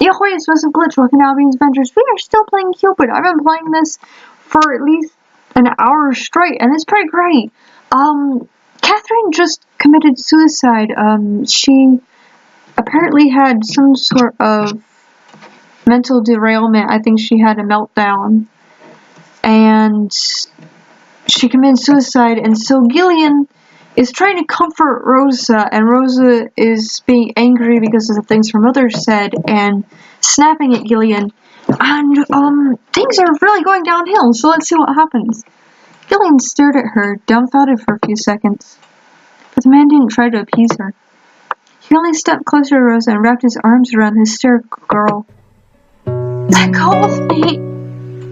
Ahoy, it's Joseph Glitch, welcome to Albion's Adventures. We are still playing Cupid. I've been playing this for at least an hour straight, and it's pretty great. Catherine just committed suicide. She apparently had some sort of mental derailment. I think she had a meltdown. And she committed suicide, and so Gillian is trying to comfort Rosa, and Rosa is being angry because of the things her mother said and snapping at Gillian, and things are really going downhill, so let's see what happens. Gillian stared at her, dumbfounded for a few seconds, but the man didn't try to appease her. He only stepped closer to Rosa and wrapped his arms around the hysterical girl. "Let go of me!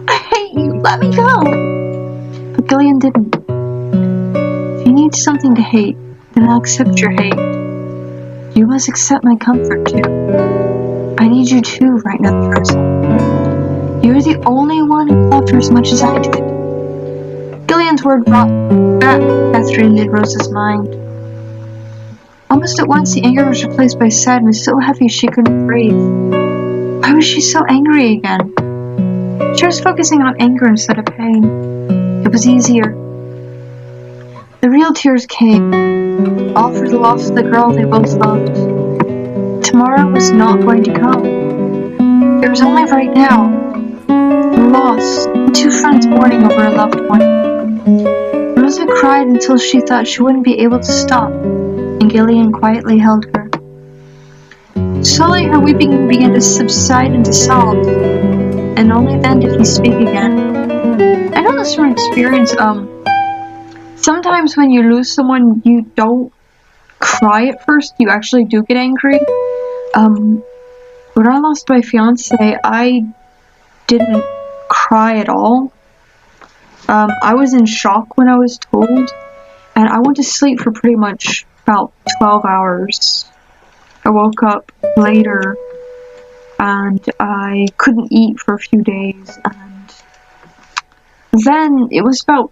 I hate you! Let me go!" But Gillian didn't. "If you need something to hate, then I'll accept your hate. You must accept my comfort too. I need you too right now, Rosa. You're the only one who loved her as much as I did." Gillian's word brought back Catherine in Rosa's mind. Almost at once, the anger was replaced by sadness so heavy she couldn't breathe. Why was she so angry again? She was focusing on anger instead of pain. It was easier. The real tears came, all for the loss of the girl they both loved. Tomorrow was not going to come. There was only right now. The loss, two friends mourning over a loved one. Rosa cried until she thought she wouldn't be able to stop, and Gillian quietly held her. Slowly her weeping began to subside and dissolve, and only then did he speak again. I know this from experience. Sometimes when you lose someone, you don't cry at first, you actually do get angry. When I lost my fiance, I didn't cry at all. I was in shock when I was told, and I went to sleep for pretty much about 12 hours. I woke up later, and I couldn't eat for a few days, and then it was about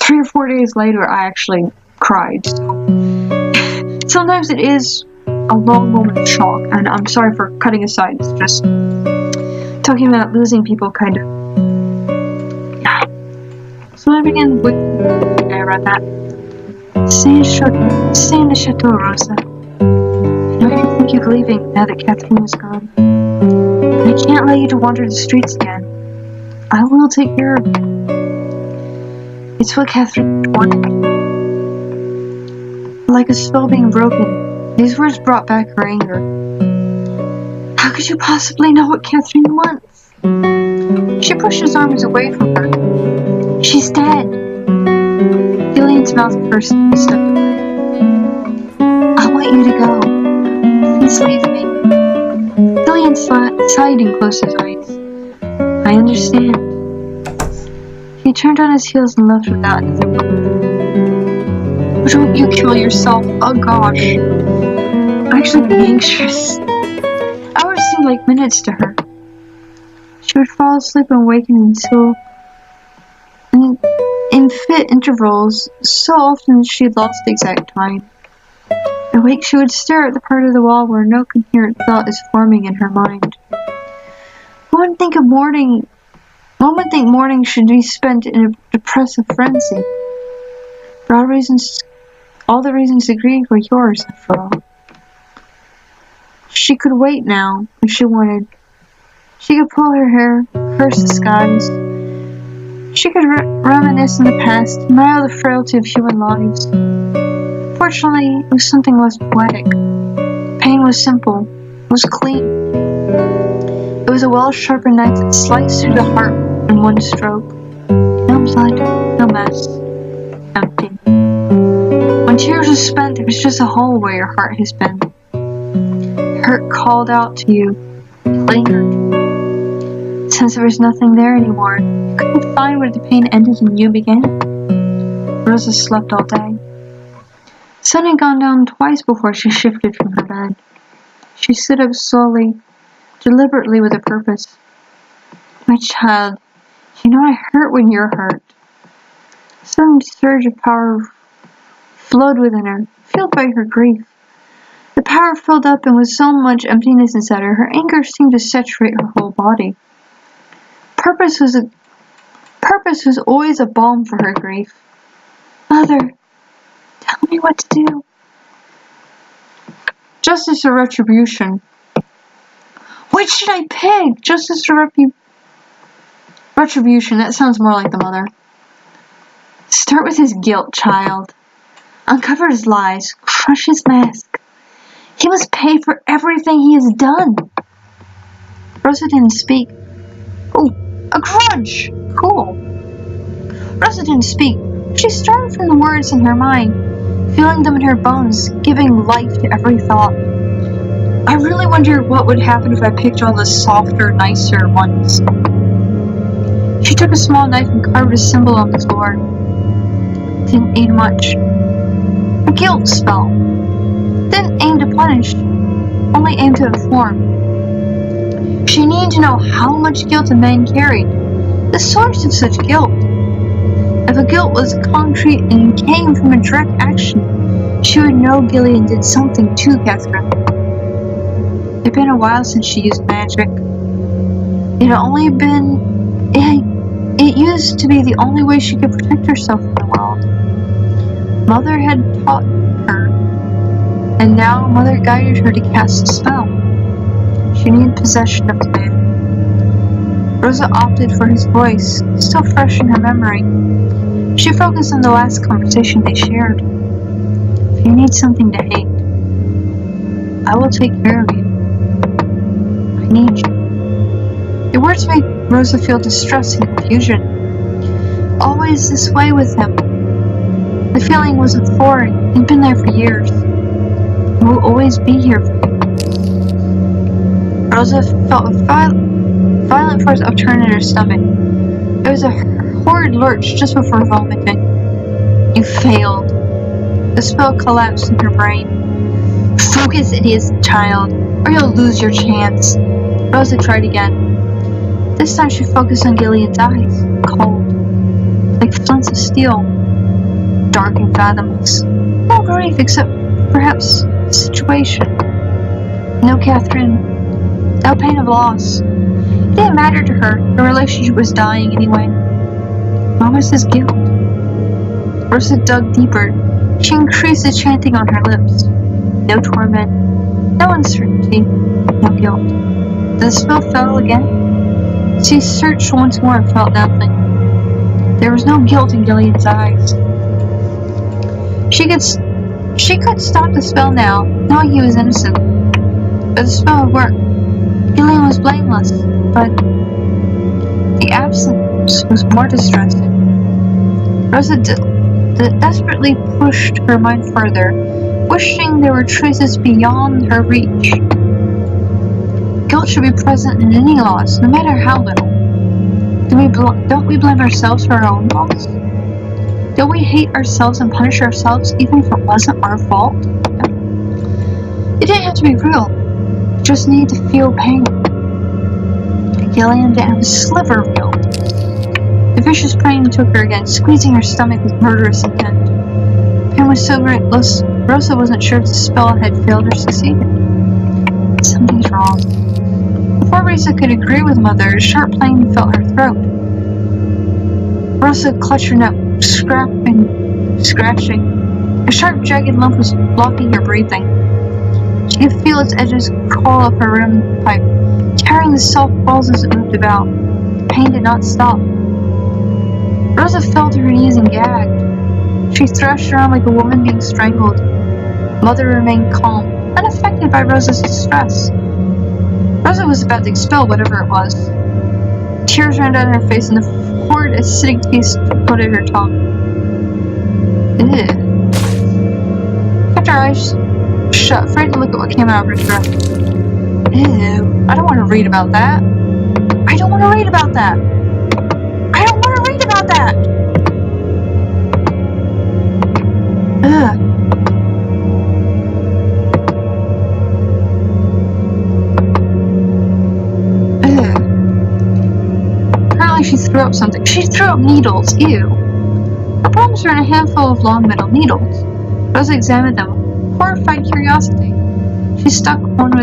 3 or 4 days later I actually cried. So sometimes it is a long moment of shock, and I'm sorry for cutting aside. It's just talking about losing people, kind of. Yeah. So I began with I read that. Stay in the chateau, Rosa. I know you think you're leaving now that Catherine is gone. And I can't let you to wander the streets again. I will take care of you. It's what Catherine wanted. Like a spell being broken, these words brought back her anger. How could you possibly know what Catherine wants? She pushed his arms away from her. She's dead. Gillian's mouth pursed and he stepped away. I want you to go. Please leave me. Gillian sighed and closed his eyes. I understand. He turned on his heels and left without another word. Don't you kill yourself. Oh gosh. I'm actually being anxious. Hours seemed like minutes to her. She would fall asleep and awaken until in fit intervals, so often that she lost the exact time. Awake, she would stare at the part of the wall where no coherent thought is forming in her mind. One would think morning should be spent in a depressive frenzy. But all the reasons agreed were yours, after all. She could wait now, if she wanted. She could pull her hair, curse the skies. She could reminisce in the past, admire the frailty of human lives. Fortunately, it was something less poetic. Pain was simple. It was clean. It was a well-sharpened knife that sliced through the heart in one stroke. No blood, no mess. Empty. When tears were spent, there was just a hole where your heart has been. Hurt called out to you. It lingered. Since there was nothing there anymore, you couldn't find where the pain ended and you began. Rosa slept all day. The sun had gone down twice before she shifted from her bed. She stood up slowly, deliberately with a purpose. My child, you know I hurt when you're hurt. A sudden surge of power flowed within her, fueled by her grief. The power filled up, and with so much emptiness inside her, her anger seemed to saturate her whole body. Purpose was always a balm for her grief. Mother, tell me what to do. Justice or retribution? Which should I pick? Justice or retribution? That sounds more like the mother. Start with his guilt, child. Uncover his lies. Crush his mask. He must pay for everything he has done. Rosa didn't speak. Oh, a grudge! Cool. Rosa didn't speak. She started from the words in her mind, feeling them in her bones, giving life to every thought. I really wonder what would happen if I picked all the softer, nicer ones. She took a small knife and carved a symbol on the floor. Didn't need much. A guilt spell. Didn't aim to punish, only aimed to inform. She needed to know how much guilt a man carried, the source of such guilt. If a guilt was concrete and came from a direct action, she would know Gillian did something to Catherine. It had been a while since she used magic. It used to be the only way she could protect herself from the world. Mother had taught her, and now Mother guided her to cast a spell. She needed possession of the man. Rosa opted for his voice, still fresh in her memory. She focused on the last conversation they shared. If you need something to hate, I will take care of you. I need you. The words made Rosa feel distress and confusion. Always this way with him. The feeling wasn't foreign. He'd been there for years. He will always be here for you. Rosa felt a violent force upturn in her stomach. It was a horrid lurch just before vomiting. You failed. The spell collapsed in her brain. Focus, idiot child, or you'll lose your chance. Rosa tried again. This time she focused on Gillian's eyes, cold, like flints of steel, dark and fathomless. No grief except, perhaps, the situation. No Catherine, no pain of loss. It didn't matter to her. The relationship was dying anyway. What was his guilt? Rosa dug deeper. She increased the chanting on her lips. No torment, no uncertainty, no guilt. The spell fell again. She searched once more and felt nothing. There was no guilt in Gillian's eyes. She could stop the spell now, knowing he was innocent. But the spell had worked. Gillian was blameless, but the absence was more distressing. Rosa desperately pushed her mind further, wishing there were traces beyond her reach. Guilt should be present in any loss, no matter how little. Don't we blame ourselves for our own loss? Don't we hate ourselves and punish ourselves even if it wasn't our fault? It didn't have to be real. It just needed to feel pain. Gillian didn't have a sliver of guilt. The vicious pain took her again, squeezing her stomach with murderous intent. Pain was so great, Rosa wasn't sure if the spell had failed or succeeded. Something's wrong. Before Rosa could agree with Mother, a sharp pain felt her throat. Rosa clutched her neck, scratching. A sharp, jagged lump was blocking her breathing. She could feel its edges crawl up her windpipe, tearing the soft balls as it moved about. The pain did not stop. Rosa fell to her knees and gagged. She thrashed around like a woman being strangled. Mother remained calm, unaffected by Rosa's distress. Rosa was about to expel whatever it was. Tears ran down her face and the horrid acidic taste coated her tongue. Ew. Kept her eyes shut, afraid to look at what came out of her throat. Ew. I don't want to read about that. I don't want to read about that. I don't want to read about that. Ugh. She threw up something. She threw up needles. Ew. Her palms were in a handful of long metal needles. Rosa examined them with horrified curiosity. She's stuck